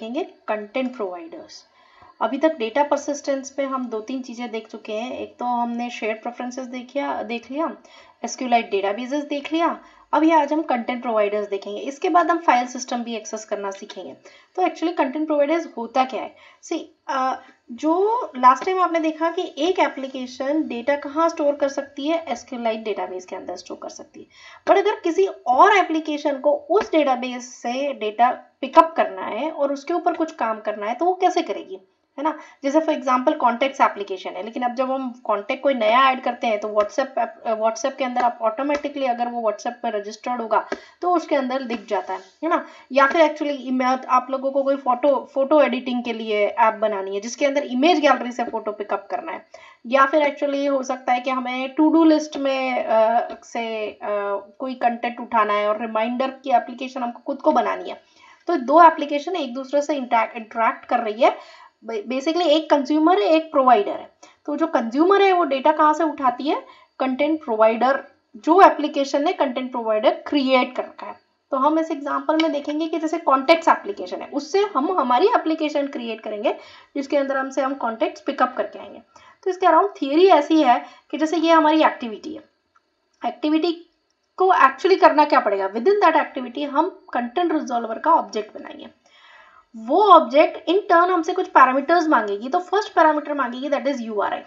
देखेंगे content providers. अभी तक डेटा परसिस्टेंस पे हम 2-3 चीज़ें देख चुके हैं। एक तो हमने शेयर्ड प्रेफरेंसेस देख लिया, एसक्यूएलाइट डेटाबेसेस देख लिया। अभी आज हम कंटेंट प्रोवाइडर्स देखेंगे। इसके बाद हम फाइल सिस्टम भी एक्सेस करना सीखेंगे। तो एक्चुअली कंटेंट प्रोवाइडर्स होता क्या है? जो लास्ट टाइम आपने देखा कि एक एप्लीकेशन डेटा कहाँ स्टोर कर सकती है, एसक्यूएलाइट डेटाबेस के अंदर स्टोर कर सकती है। पर अगर किसी और एप्लीकेशन को उस डेटाबेस से डेटा पिकअप करना है और उसके ऊपर कुछ काम करना है तो वो कैसे करेगी, है ना? जैसे फॉर एग्जांपल कॉन्टैक्ट्स एप्लीकेशन है, लेकिन अब जब हम कॉन्टैक्ट कोई नया ऐड करते हैं तो व्हाट्सएप के अंदर आप ऑटोमेटिकली अगर वो व्हाट्सएप पर रजिस्टर्ड होगा तो उसके अंदर दिख जाता है ना? या फिर एक्चुअली आप लोगों को कोई फोटो एडिटिंग के लिए ऐप बनानी है जिसके अंदर इमेज गैलरी से फोटो पिकअप करना है, या फिर एक्चुअली हो सकता है कि हमें टू डू लिस्ट में कोई कंटेंट उठाना है और रिमाइंडर की एप्लीकेशन हमको खुद को बनानी है। तो दो एप्लीकेशन एक दूसरे से इंटरैक्ट कर रही है। बेसिकली एक कंज्यूमर है, एक प्रोवाइडर है। तो जो कंज्यूमर है वो डेटा कहाँ से उठाती है? कंटेंट प्रोवाइडर, जो एप्लीकेशन ने कंटेंट प्रोवाइडर क्रिएट कर रखा है। तो हम इस एग्जांपल में देखेंगे कि जैसे कॉन्टेक्ट्स एप्लीकेशन है, उससे हम हमारी एप्लीकेशन क्रिएट करेंगे जिसके अंदर हम कॉन्टेक्ट्स पिकअप करके आएंगे। तो इसके अराउंड थियरी ऐसी है कि जैसे ये हमारी एक्टिविटी है, एक्टिविटी को एक्चुअली करना क्या पड़ेगा? विद इन दैट एक्टिविटी हम कंटेंट रिजॉल्वर का ऑब्जेक्ट बनाएंगे। वो ऑब्जेक्ट इन टर्न हमसे कुछ पैरामीटर्स मांगेगी। तो फर्स्ट पैरामीटर मांगेगी दैट इज URI।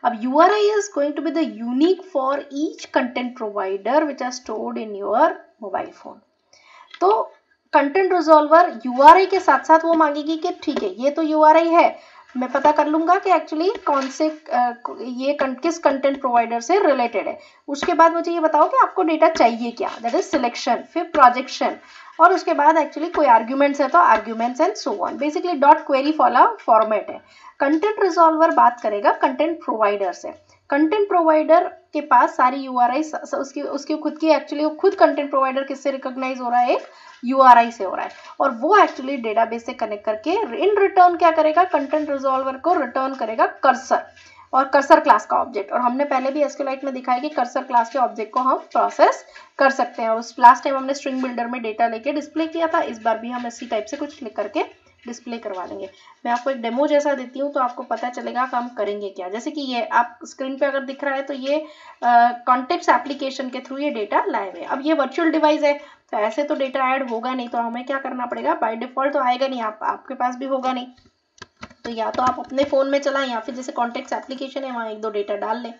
अब URI is going to be the unique for each content provider which are stored in your mobile phone. तो कंटेंट रिजॉल्वर URI के साथ साथ वो मांगेगी कि ठीक है ये तो URI है, मैं पता कर लूंगा कि एक्चुअली कौन से किस कंटेंट प्रोवाइडर से रिलेटेड है। उसके बाद मुझे ये बताओ कि आपको डेटा चाहिए क्या, दैट इज सिलेक्शन, फिर प्रोजेक्शन, और उसके बाद एक्चुअली कोई आर्ग्यूमेंट्स है तो arguments and so on. Basically dot query format है। कंटेंट रिजॉल्वर बात करेगा कंटेंट प्रोवाइडर से। कंटेंट प्रोवाइडर के पास सारी URI उसकी खुद की, एक्चुअली वो खुद कंटेंट प्रोवाइडर किससे रिकॉग्नाइज हो रहा है? एक URI से हो रहा है, और वो एक्चुअली डेटाबेस से कनेक्ट करके इन रिटर्न क्या करेगा? कंटेंट रिजॉल्वर को रिटर्न करेगा कर्सर, और कर्सर क्लास का ऑब्जेक्ट। और हमने पहले भी एसक्यूएलाइट में दिखाया कि कर्सर क्लास के ऑब्जेक्ट को हम प्रोसेस कर सकते हैं। और उस लास्ट टाइम हमने स्ट्रिंग बिल्डर में डेटा लेके डिस्प्ले किया था, इस बार भी हम इसी टाइप से कुछ लिख करके डिस्प्ले करवा लेंगे। मैं आपको एक डेमो जैसा देती हूँ तो आपको पता चलेगा कि हम करेंगे क्या। जैसे कि ये आप स्क्रीन पे अगर दिख रहा है तो ये कॉन्टेक्ट्स एप्लीकेशन के थ्रू ये डेटा लाए हुए। अब ये वर्चुअल डिवाइस है तो ऐसे तो डेटा ऐड होगा नहीं, तो हमें क्या करना पड़ेगा? बाय डिफॉल्ट तो आएगा नहीं, आपके पास भी होगा नहीं, तो या तो आप अपने फ़ोन में चलाएं या फिर जैसे कॉन्टेक्ट्स एप्लीकेशन है वहाँ एक दो डेटा डाल लें।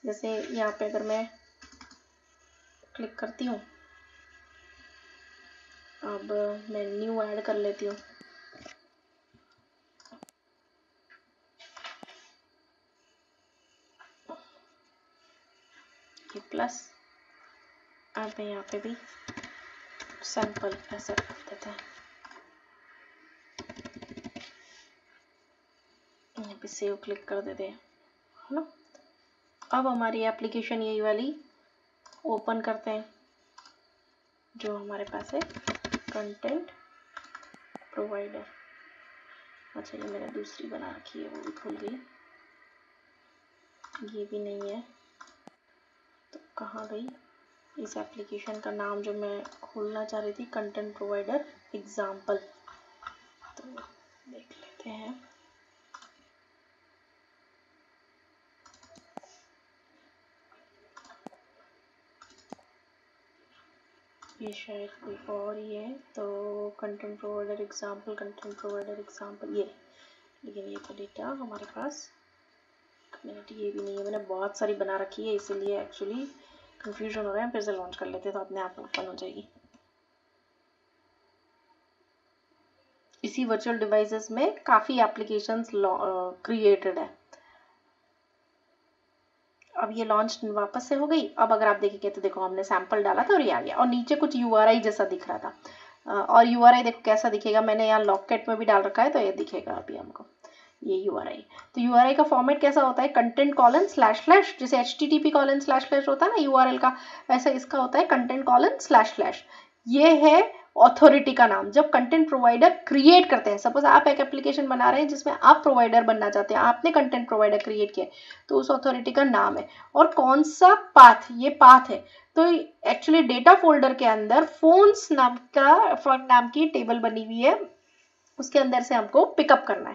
जैसे यहाँ पे अगर मैं क्लिक करती हूँ, अब मैं न्यू ऐड कर लेती हूँ। ये प्लस, अब मैं यहाँ पे भी सैंपल ऐसा कर देते हैं, यहाँ पे सेव क्लिक कर देते हैं, है ना? अब हमारी एप्लीकेशन यही वाली ओपन करते हैं जो हमारे पास है, कंटेंट प्रोवाइडर। अच्छा ये मैंने दूसरी बना रखी है, वो भी खुल गई, ये भी नहीं है, तो कहाँ गई? इस एप्लीकेशन का नाम जो मैं खोलना चाह रही थी, कंटेंट प्रोवाइडर एग्जाम्पल, तो देख लेते हैं। ये शायद कोई और ही है, तो content provider example, content provider example ये, लेकिन ये तो डेटा हमारे पास कम्युनिटी ये भी नहीं है। मैंने बहुत सारी बना रखी है इसीलिए एक्चुअली कंफ्यूजन हो रहा है। फिर से लॉन्च कर लेते हैं तो अपने आप ओपन हो जाएगी। इसी वर्चुअल डिवाइसेस में काफ़ी एप्लीकेशंस क्रिएटेड है। अब ये लॉन्च वापस से हो गई। अब अगर आप देखेंगे तो देखो हमने सैंपल डाला था और ये आ गया, और नीचे कुछ URI जैसा दिख रहा था। और URI देखो कैसा दिखेगा, मैंने यहाँ लॉकेट में भी डाल रखा है तो ये दिखेगा अभी हमको ये URI। तो URI का फॉर्मेट कैसा होता है? कंटेंट कॉलन स्लैश स्लैश, जैसे HTTP कॉलन स्लैश स्लैश होता है ना URL का, ऐसा इसका होता है कंटेंट कॉलन स्लैश स्लैश। ये है अथॉरिटी का नाम। जब कंटेंट प्रोवाइडर क्रिएट करते हैं, सपोज आप एक एप्लीकेशन बना रहे हैं जिसमें आप प्रोवाइडर बनना चाहते हैं, आपने कंटेंट प्रोवाइडर क्रिएट किया, तो उस अथॉरिटी का नाम है। और कौन सा पाथ? ये पाथ है। तो एक्चुअली डेटा फोल्डर के अंदर फोन्स नाम की टेबल बनी हुई है उसके अंदर से हमको पिकअप करना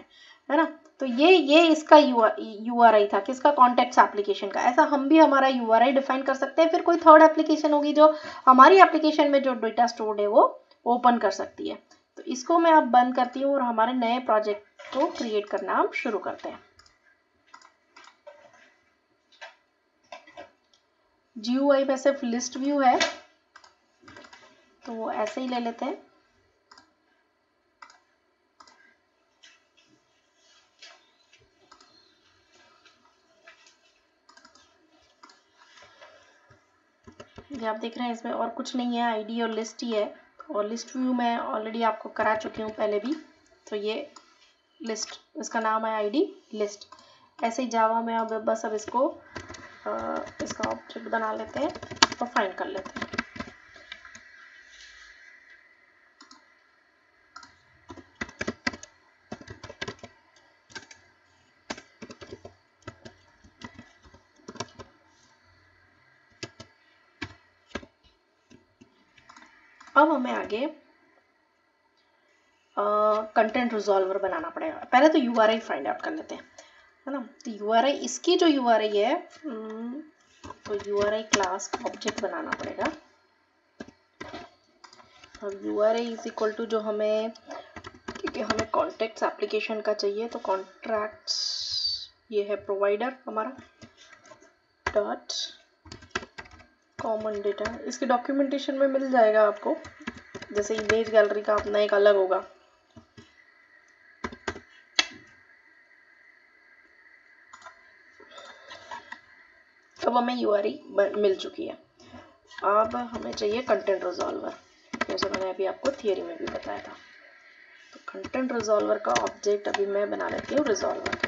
है ना। तो ये इसका URI था, किसका, कॉन्टेक्ट्स एप्लीकेशन का। ऐसा हम भी हमारा URI डिफाइन कर सकते हैं। फिर कोई थर्ड एप्लीकेशन होगी जो हमारी एप्लीकेशन में जो डेटा स्टोर्ड है वो ओपन कर सकती है। तो इसको मैं अब बंद करती हूँ और हमारे नए प्रोजेक्ट को क्रिएट करना हम शुरू करते हैं। GUI में सिर्फ लिस्ट व्यू है तो वो ऐसे ही ले लेते हैं। ये आप देख रहे हैं इसमें और कुछ नहीं है, आईडी और लिस्ट ही है। और लिस्ट व्यू मैं ऑलरेडी आपको करा चुकी हूँ पहले भी। तो ये लिस्ट, इसका नाम है आईडी लिस्ट। ऐसे ही जावा में अब बस अब इसको इसका ऑब्जेक्ट बना लेते हैं और फाइंड कर लेते हैं। अब हमें आगे कंटेंट रिजॉल्वर बनाना पड़ेगा। पहले तो URI फाइंड आउट कर लेते हैं, है ना। तो URI, इसकी जो URI है तो URI क्लास ऑब्जेक्ट बनाना पड़ेगा। अब URI इज इक्वल टू जो हमें, क्योंकि हमें कॉन्टेक्ट्स एप्लीकेशन का चाहिए तो कॉन्ट्रैक्ट्स, ये है प्रोवाइडर हमारा, डॉट कॉमन डेटा। इसके डॉक्यूमेंटेशन में मिल जाएगा आपको, जैसे इमेज गैलरी का अपना एक अलग होगा। अब हमें URI मिल चुकी है। अब हमें चाहिए कंटेंट रिजॉल्वर, जैसे मैंने अभी आपको थियरी में भी बताया था। तो कंटेंट रिजॉल्वर का ऑब्जेक्ट अभी मैं बना लेती हूँ रिजॉल्वर।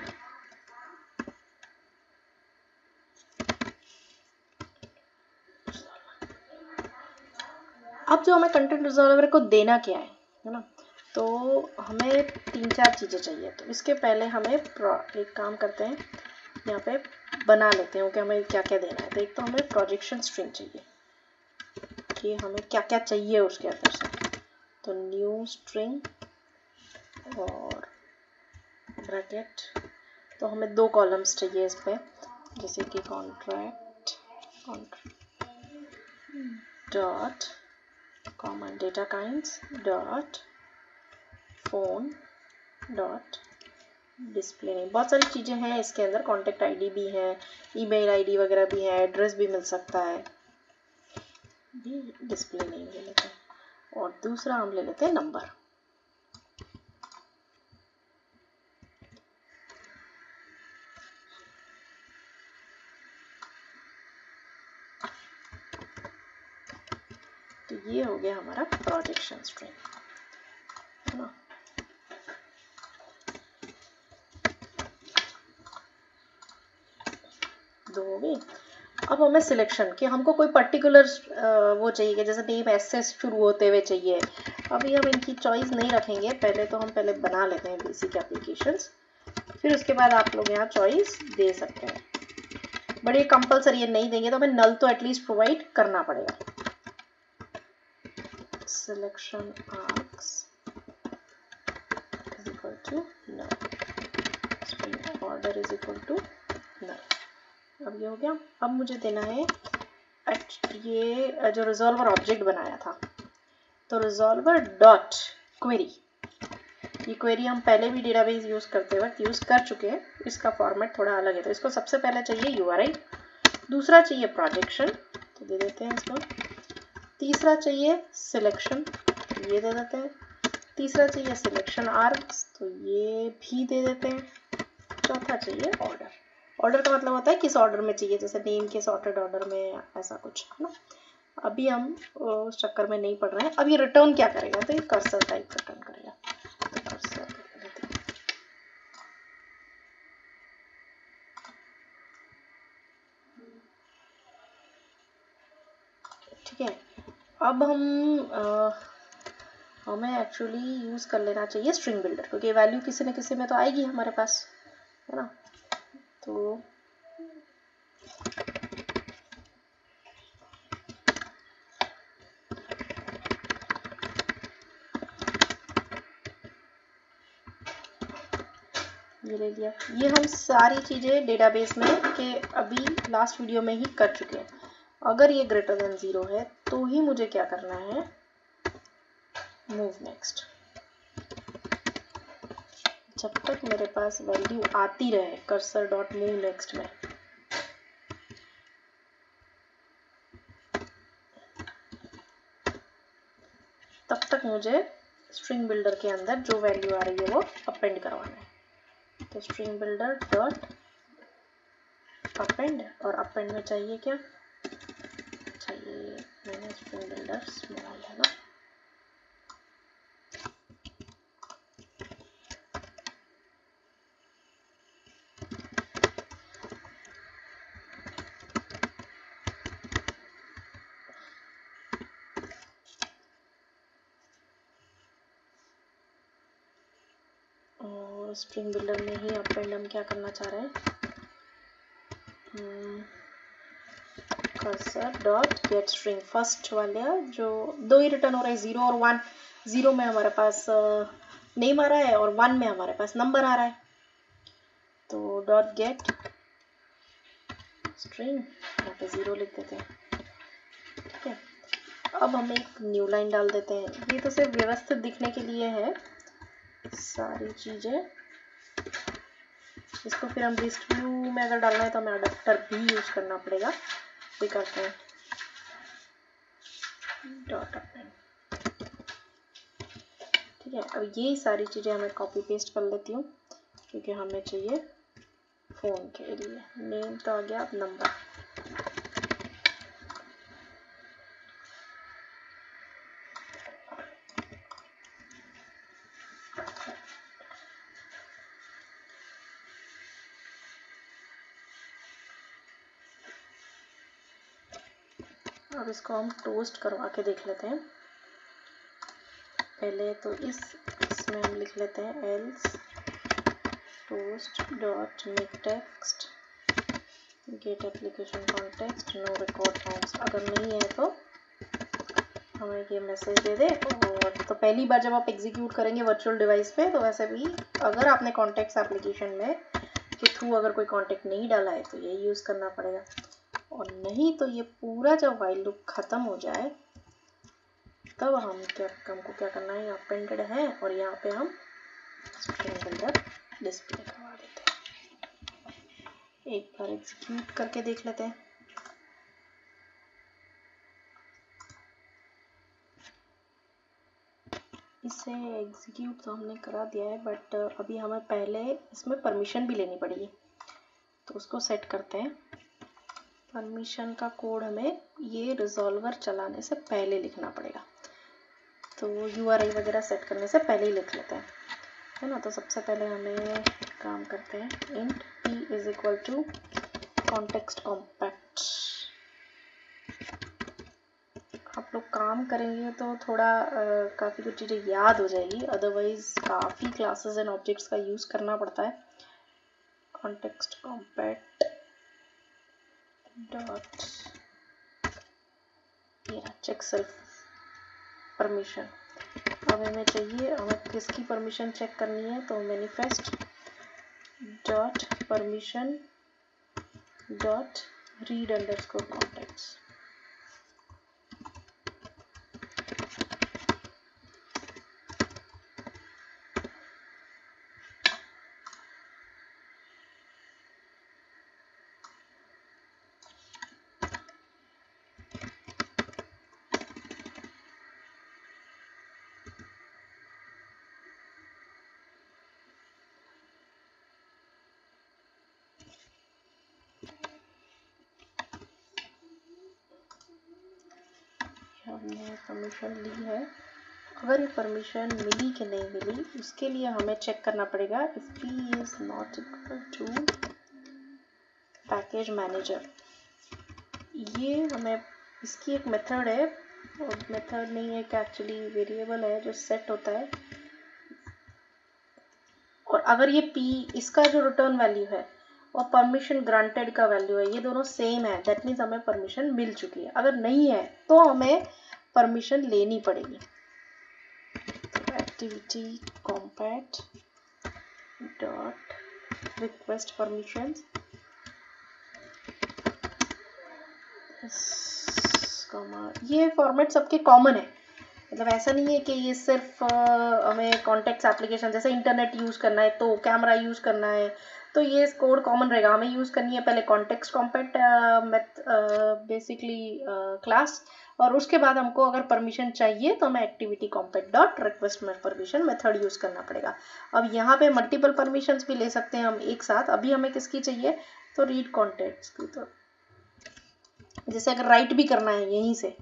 अब जो हमें कंटेंट रिजॉल्वर को देना क्या है ना, तो हमें 3-4 चीज़ें चाहिए। तो इसके पहले हमें एक काम करते हैं, यहाँ पे बना लेते हैं कि हमें क्या क्या देना है। तो एक तो हमें प्रोजेक्शन स्ट्रिंग चाहिए कि हमें क्या क्या चाहिए उसके अंदर से। तो न्यू स्ट्रिंग और ब्रैकेट, तो हमें 2 कॉलम्स चाहिए इस पर, जैसे कि contract dot common data kinds dot phone dot display name. बहुत सारी चीज़ें हैं इसके अंदर, कॉन्टेक्ट आईडी भी है, ईमेल आईडी वगैरह भी है, एड्रेस भी मिल सकता है। डिस्प्ले नेम ले लेते हैं और दूसरा हम ले लेते हैं नंबर। तो ये हो गया हमारा प्रोजेक्शन स्ट्रिंग, है ना। दो हो गई। अब हमें सिलेक्शन कि हमको कोई पर्टिकुलर वो चाहिए कि जैसे नेम एस से शुरू होते हुए चाहिए। अभी हम इनकी चॉइस नहीं रखेंगे, पहले तो हम पहले बना लेते हैं बेसिक एप्लीकेशंस, फिर उसके बाद आप लोग यहाँ चॉइस दे सकते हैं। बड़े कंपलसरी ये नहीं देंगे तो हमें नल तो एटलीस्ट प्रोवाइड करना पड़ेगा। Selection args is equal to null, string order is equal to null. अब ये हो गया। अब मुझे देना है ये जो रिजॉल्वर ऑब्जेक्ट बनाया था, तो रिजॉल्वर डॉट क्वेरी। ये क्वेरी हम पहले भी डेटाबेस यूज करते वक्त यूज कर चुके हैं, इसका फॉर्मेट थोड़ा अलग है। तो इसको सबसे पहले चाहिए URI, दूसरा चाहिए प्रोजेक्शन, तो दे देते हैं इसको। तीसरा चाहिए सिलेक्शन, ये दे देते हैं। तीसरा चाहिए सिलेक्शन आर्क्स, तो ये भी दे देते हैं। चौथा चाहिए ऑर्डर। ऑर्डर का मतलब होता है किस ऑर्डर में चाहिए, जैसे नेम के सॉर्टेड ऑर्डर में, ऐसा कुछ, है ना। अभी हम उस चक्कर में नहीं पड़ रहे हैं। अब ये रिटर्न क्या करेगा, तो ये कर्सर टाइप रिटर्न करेगा। ठीक है। अब हमें एक्चुअली यूज कर लेना चाहिए स्ट्रिंग बिल्डर, क्योंकि वैल्यू किसी न किसी में तो आएगी हमारे पास, है ना। तो ये ले लिया। ये हम सारी चीज़ें डेटाबेस में के अभी लास्ट वीडियो में ही कर चुके हैं। अगर ये ग्रेटर देन 0 है तो ही मुझे क्या करना है, मूव नेक्स्ट। जब तक मेरे पास वैल्यू आती रहे कर्सर डॉट मूव नेक्स्ट में, तब तक मुझे स्ट्रिंग बिल्डर के अंदर जो वैल्यू आ रही है वो अपेंड करवाना है। तो स्ट्रिंग बिल्डर डॉट अपेंड, और अपेंड में चाहिए क्या, चाहिए मैंने स्ट्रिंग बिल्डर स्मॉल है ना, और स्ट्रिंग बिल्डर में ही अपेंड हम क्या करना चाह रहे हैं, cursor dot gate string. First वाले जो दो ही रिटर्न हो रहा है, 0 और 1। 0 में हमारे पास नेम आ रहा है और 1 में हमारे पास नंबर आ रहा है। तो डॉट गेट स्ट्रिंग, यहाँ पे 0 लिख देते हैं। ठीक है, अब हम एक न्यू लाइन डाल देते हैं। ये तो सिर्फ व्यवस्थित दिखने के लिए है सारी चीज़ें। इसको फिर हम लिस्ट व्यू में अगर डालना है तो हमें अडेप्टर भी यूज करना पड़ेगा। भी करते हैं डॉट अपेंड। ठीक है, अब ये सारी चीज़ें हमें कॉपी पेस्ट कर लेती हूँ क्योंकि हमें चाहिए फ़ोन के लिए। नेम तो आ गया, अब नंबर। अब इसको हम टोस्ट करवा के देख लेते हैं। पहले तो इसमें हम लिख लेते हैं else toast dot make text get application context no record found. अगर नहीं है तो हमें ये मैसेज दे दे। और तो पहली बार जब आप एग्जीक्यूट करेंगे वर्चुअल डिवाइस पे, तो वैसे भी अगर आपने कॉन्टेक्ट्स एप्लीकेशन में के थ्रू अगर कोई कॉन्टेक्ट नहीं डाला है तो ये यूज़ करना पड़ेगा। और नहीं तो ये पूरा जब वाइल लूप ख़त्म हो जाए तब हमको क्या करना है, अपेंडेड है और यहाँ पे हम स्ट्रिंग बिल्डर डिस्प्ले करवा देते हैं। एक बार एग्जीक्यूट करके देख लेते हैं। इसे एग्जीक्यूट तो हमने करा दिया है, बट अभी हमें पहले इसमें परमिशन भी लेनी पड़ेगी, तो उसको सेट करते हैं। परमिशन का कोड हमें ये रिजॉल्वर चलाने से पहले लिखना पड़ेगा, तो URI वगैरह सेट करने से पहले ही लिख लेते हैं, है ना। तो सबसे पहले हमें काम करते हैं, int p is equal to context compat. आप लोग काम करेंगे तो थोड़ा काफ़ी कुछ चीज़ें याद हो जाएगी, अदरवाइज काफ़ी क्लासेस एंड ऑब्जेक्ट्स का यूज़ करना पड़ता है। Context compat dot check self permission. अब हमें चाहिए, हमें किसकी परमिशन चेक करनी है, तो manifest dot permission dot read underscore contacts. हमने परमिशन ली है। अगर ये परमिशन मिली कि नहीं मिली, उसके लिए हमें चेक करना पड़ेगा if p is not equal to package manager. ये हमें, इसकी एक मेथड है, और मेथड नहीं है कि एक्चुअली वेरिएबल है जो सेट होता है। और अगर ये p इसका जो रिटर्न वैल्यू है और परमिशन ग्रांटेड का वैल्यू है, ये दोनों सेम है, दैट मीन्स हमें परमिशन मिल चुकी है। अगर नहीं है तो हमें परमिशन लेनी पड़ेगी। तो activity compact dot request permissions ये फॉर्मेट सबके कॉमन है, मतलब ऐसा नहीं है कि ये सिर्फ हमें कॉन्टेक्ट्स एप्लीकेशन जैसे इंटरनेट यूज़ करना है तो कैमरा यूज़ करना है तो ये कोड कॉमन रहेगा। हमें यूज़ करनी है पहले कॉन्टेक्स्ट कॉम्पैक्ट बेसिकली क्लास, और उसके बाद हमको अगर परमिशन चाहिए तो हमें activity compact dot request permission method use करना पड़ेगा। अब यहाँ पे मल्टीपल परमिशंस भी ले सकते हैं हम एक साथ। अभी हमें किसकी चाहिए, तो रीड कॉन्टेक्ट्स की। तो जैसे अगर राइट भी करना है यहीं से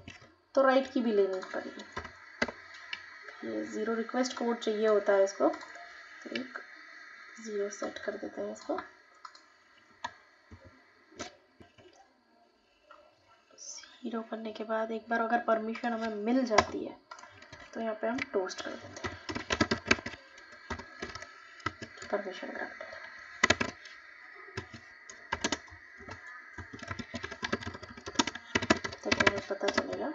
तो राइट की भी लेनी पड़ेगी। ये 0 रिक्वेस्ट कोड चाहिए होता है इसको, तो एक 0 सेट कर देते हैं इसको। 0 करने के बाद एक बार अगर परमिशन हमें मिल जाती है तो यहाँ पे हम टोस्ट कर देते हैं परमिशन ग्रांटेड। तब हमें पता चलेगा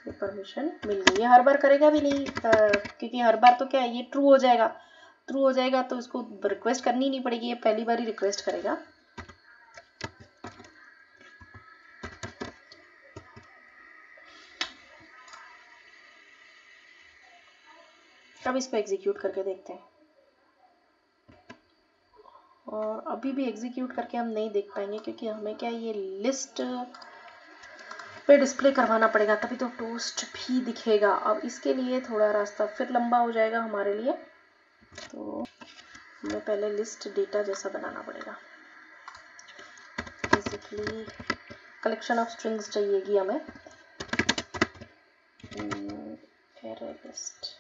ये परमिशन मिल गई। ये हर बार करेगा भी नहीं क्योंकि हर बार तो क्या है, ये ट्रू हो जाएगा। ट्रू हो जाएगा तो इसको रिक्वेस्ट करनी नहीं पड़ेगी, ये पहली बार ही रिक्वेस्ट करेगा। अब इसको एग्जीक्यूट करके देखते हैं, और अभी भी एग्जीक्यूट करके हम नहीं देख पाएंगे क्योंकि हमें क्या ये लिस्ट पे डिस्प्ले करवाना पड़ेगा, तभी तो टोस्ट भी दिखेगा। अब इसके लिए थोड़ा रास्ता फिर लंबा हो जाएगा हमारे लिए, तो हमें पहले लिस्ट डेटा जैसा बनाना पड़ेगा। बेसिकली कलेक्शन ऑफ स्ट्रिंग्स चाहिएगी हमें, एरे लिस्ट।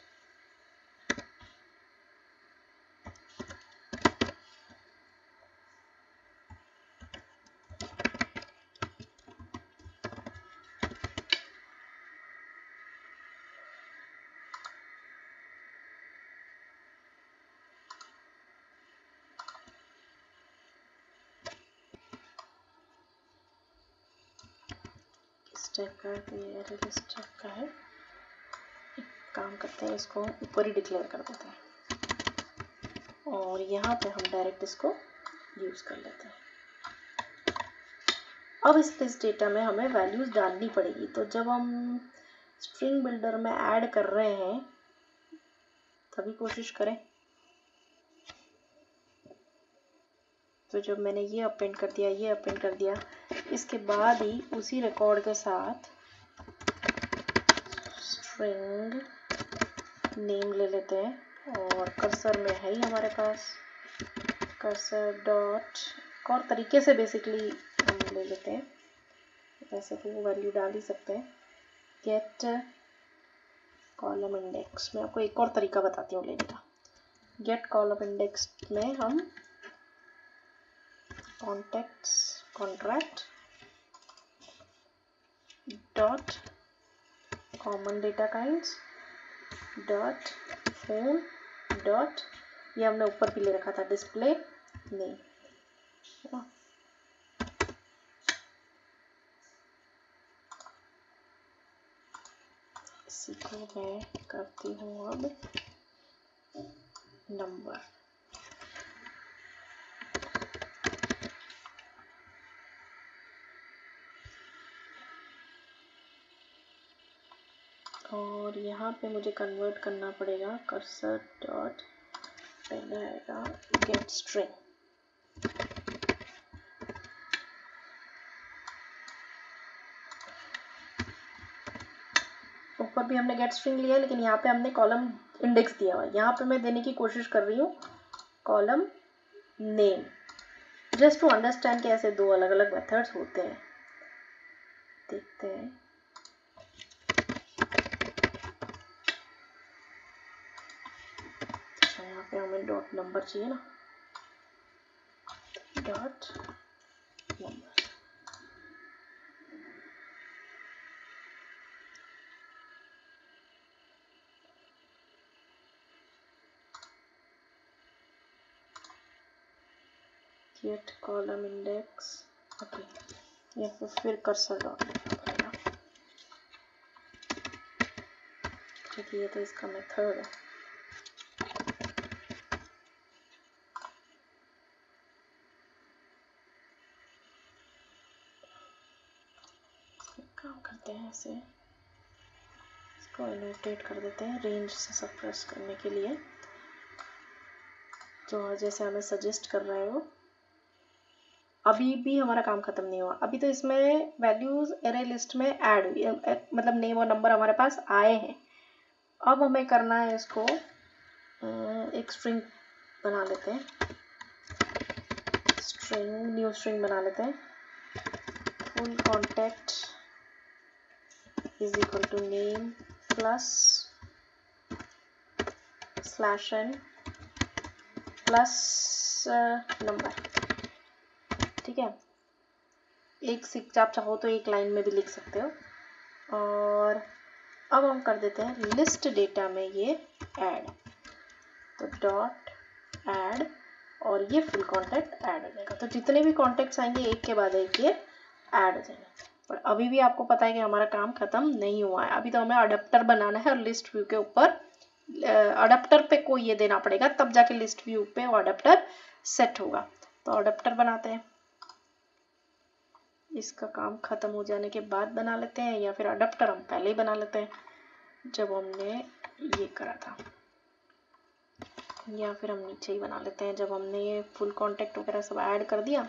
टाइप का ये एरे लिस्ट टाइप का है। एक काम करते हैं, इसको ऊपर ही डिक्लेयर कर देते हैं और यहाँ पे हम डायरेक्ट इसको यूज़ कर लेते हैं। अब इस लिस्ट डेटा में हमें वैल्यूज़ डालनी पड़ेगी, तो जब हम स्ट्रिंग बिल्डर में ऐड कर रहे हैं तभी कोशिश करें। तो जब मैंने ये अपेंड कर दिया, ये अपेंड कर दिया, इसके बाद ही उसी रिकॉर्ड के साथ स्ट्रिंग नेम ले लेते हैं, और कर्सर में है ही हमारे पास कर्सर डॉट, और तरीके से बेसिकली हम ले लेते हैं, वैसे तो वो वैल्यू डाल ही सकते हैं। गेट कॉलम इंडेक्स, मैं आपको एक और तरीका बताती हूँ लेने का। गेट कॉलम इंडेक्स में हम contacts contract dot common data kinds dot phone dot, ये हमने ऊपर भी ले रखा था डिस्प्ले नेम, इसी को मैं करती हूँ अब नंबर। और यहाँ पे मुझे कन्वर्ट करना पड़ेगा कर्सर डॉट, पहले आएगा गेट स्ट्रिंग। ऊपर भी हमने गेट स्ट्रिंग लिया, लेकिन यहाँ पे हमने कॉलम इंडेक्स दिया हुआ है। यहाँ पे मैं देने की कोशिश कर रही हूँ column name, just to understand कि ऐसे दो अलग अलग मेथड्स होते हैं। देखते हैं, यहाँ पे हमें डॉट नंबर चाहिए ना, dot number. Get column index, okay, यहाँ पे फिर कर्सर डॉट लिखना पड़ेगा क्योंकि ये तो इसका मेथड है। काम करते हैं ऐसे, इसको एनोटेट कर देते हैं रेंज से सप्रेस करने के लिए, जो जैसे हमें सजेस्ट कर रहा है वो। अभी भी हमारा काम खत्म नहीं हुआ, अभी तो इसमें वैल्यूज एरे लिस्ट में ऐड हुई, मतलब नेम और नंबर हमारे पास आए हैं। अब हमें करना है इसको एक स्ट्रिंग बना लेते हैं, स्ट्रिंग न्यू स्ट्रिंग बना लेते हैं। Full contact is equal to name plus slash n plus number, ठीक है। एक सिक्स आप चाहो तो एक लाइन में भी लिख सकते हो। और अब हम कर देते हैं लिस्ट डेटा में ये ऐड, तो डॉट ऐड, और ये फुल कॉन्टेक्ट ऐड हो जाएगा। तो जितने भी कॉन्टेक्ट्स आएंगे एक के बाद एक ये ऐड हो जाएंगे। पर अभी भी आपको पता है कि हमारा काम खत्म नहीं हुआ है, अभी तो हमें अडेप्टर बनाना है और लिस्ट व्यू के ऊपर अडेप्टर पे कोई ये देना पड़ेगा, तब जाके लिस्ट व्यू पे वो अडेप्टर सेट होगा। तो अडेप्टर बनाते हैं, इसका काम खत्म हो जाने के बाद बना लेते हैं, या फिर अडेप्टर हम पहले ही बना लेते हैं जब हमने ये करा था, या फिर हम नीचे ही बना लेते हैं जब हमने ये फुल कॉन्टेक्ट वगैरह सब ऐड कर दिया।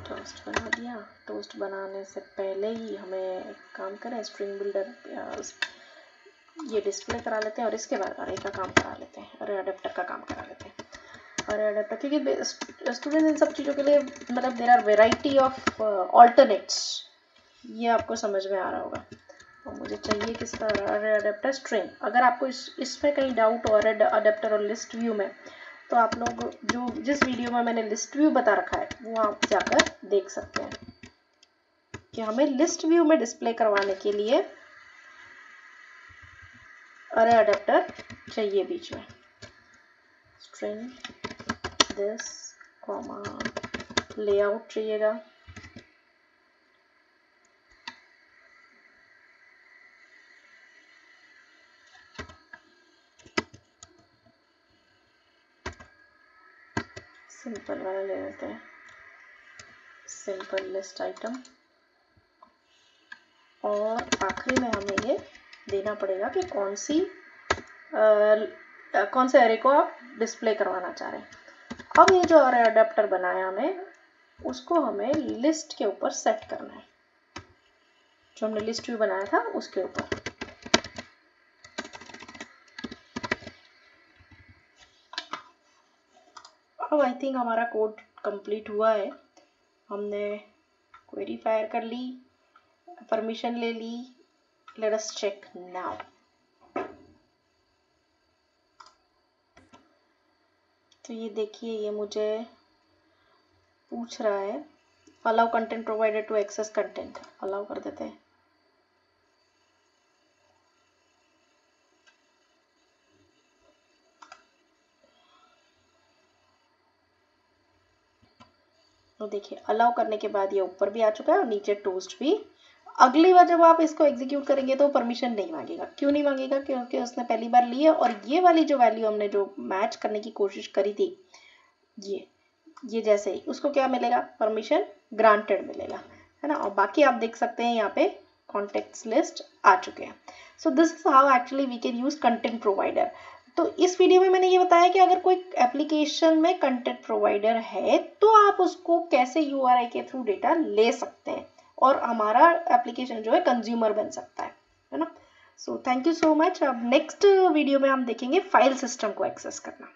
टोस्ट बना दिया, टोस्ट बनाने से पहले ही हमें एक काम करें, स्ट्रिंग बिल्डर ये डिस्प्ले करा लेते हैं और इसके बाद अरे का काम करा लेते हैं, अरे अडेप्टर का काम करा लेते हैं। अरे अडेप्टर, क्योंकि स्टूडेंट इन सब चीज़ों के लिए मतलब there are variety of alternates, ये आपको समझ में आ रहा होगा। और मुझे चाहिए किसका, अरे अडेप्टर स्ट्रिंग। अगर आपको इसमें कहीं डाउट हो अरे अडेप्टर और लिस्ट व्यू में, तो आप लोग जो जिस वीडियो में मैंने लिस्ट व्यू बता रखा है वो आप जाकर देख सकते हैं कि हमें लिस्ट व्यू में डिस्प्ले करवाने के लिए अरे अडेप्टर चाहिए बीच में। स्ट्रिंग दिस कॉमा लेआउट चाहिएगा, सिंपल वाला ले लेते हैं, सिंपल लिस्ट आइटम। और आखिरी में हमें ये देना पड़ेगा कि कौन से अरे को आप डिस्प्ले करवाना चाह रहे हैं। अब ये जो अरे अडेप्टर बनाया हमें, उसको हमें लिस्ट के ऊपर सेट करना है, जो हमने लिस्ट व्यू बनाया था उसके ऊपर। अब आई थिंक हमारा कोड कंप्लीट हुआ है, हमने क्वेरी फायर कर ली, परमिशन ले ली। Let us check now. तो ये देखिए, ये मुझे पूछ रहा है allow content provider to access content, allow कर देते हैं। तो देखिए अलाउ करने के बाद ये ऊपर भी आ चुका है और नीचे टोस्ट भी। अगली बार जब आप इसको एग्जीक्यूट करेंगे तो परमिशन नहीं मांगेगा। क्यों नहीं मांगेगा? क्योंकि उसने पहली बार ली है और ये वाली जो वैल्यू हमने जो मैच करने की कोशिश करी थी, ये जैसे ही उसको क्या मिलेगा, परमिशन ग्रांटेड मिलेगा, है ना। और बाकी आप देख सकते हैं यहाँ पे कॉन्टेक्ट्स लिस्ट आ चुके हैं। So this is how actually we can use content provider. तो इस वीडियो में मैंने ये बताया कि अगर कोई एप्लीकेशन में कंटेंट प्रोवाइडर है तो आप उसको कैसे यूआरआई के थ्रू डेटा ले सकते हैं और हमारा एप्लीकेशन जो है कंज्यूमर बन सकता है ना। So thank you so much. अब नेक्स्ट वीडियो में हम देखेंगे फाइल सिस्टम को एक्सेस करना।